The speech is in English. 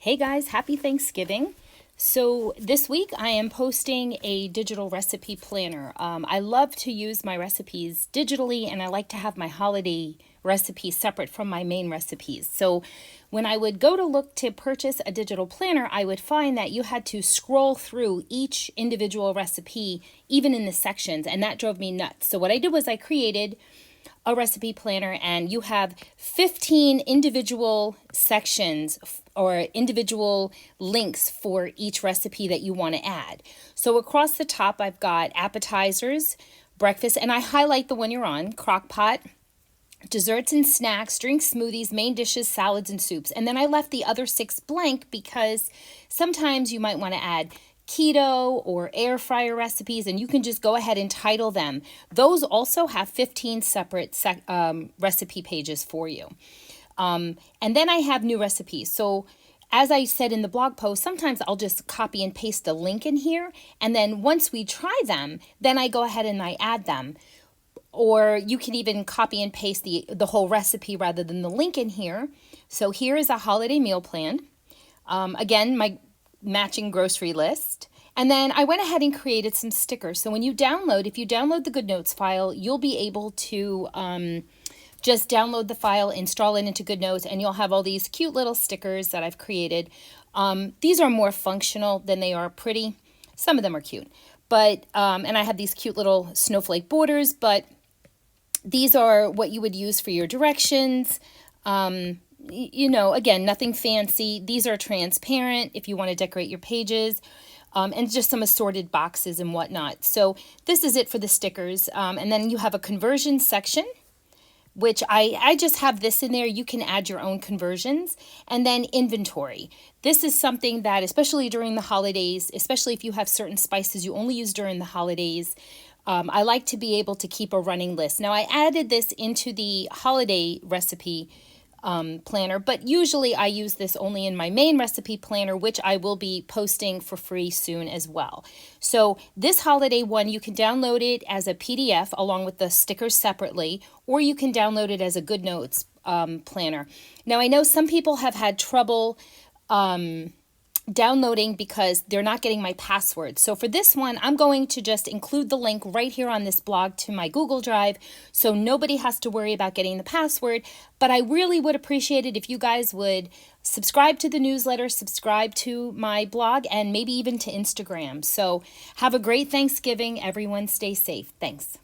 Hey guys, happy Thanksgiving. So this week I am posting a digital recipe planner. I love to use my recipes digitally, and I like to have my holiday recipes separate from my main recipes. So when I would go to look to purchase a digital planner, I would find that you had to scroll through each individual recipe, even in the sections, and that drove me nuts. So what I did was I created a recipe planner, and you have 15 individual sections or individual links for each recipe that you want to add. So across the top, I've got appetizers, breakfast, and I highlight the one you're on, crock pot, desserts and snacks, drinks, smoothies, main dishes, salads, and soups. And then I left the other 6 blank because sometimes you might want to add keto or air fryer recipes, and you can just go ahead and title them. Those also have 15 separate recipe pages for you. And then I have new recipes. So as I said in the blog post, sometimes I'll just copy and paste a link in here. And then once we try them, then I go ahead and I add them. Or you can even copy and paste the whole recipe rather than the link in here. So here is a holiday meal plan. Again, my matching grocery list. And then I went ahead and created some stickers. So when you download, if you download the GoodNotes file, you'll be able to just download the file, install it into GoodNotes, and you'll have all these cute little stickers that I've created. These are more functional than they are pretty. Some of them are cute. But, and I have these cute little snowflake borders, but these are what you would use for your directions. You know, again, nothing fancy. These are transparent if you want to decorate your pages, and just some assorted boxes and whatnot. So this is it for the stickers. And then you have a conversion section, which I just have this in there. You can add your own conversions. And then inventory. This is something that, especially during the holidays, especially if you have certain spices you only use during the holidays, I like to be able to keep a running list. Now, I added this into the holiday recipe planner, but usually I use this only in my main recipe planner, which I will be posting for free soon as well. So this holiday one, you can download it as a PDF along with the stickers separately, or you can download it as a GoodNotes planner. Now, I know some people have had trouble downloading because they're not getting my password. So for this one, I'm going to just include the link right here on this blog to my Google Drive, so nobody has to worry about getting the password. But I really would appreciate it if you guys would subscribe to the newsletter, subscribe to my blog, and maybe even to Instagram. So have a great Thanksgiving. Everyone stay safe. Thanks.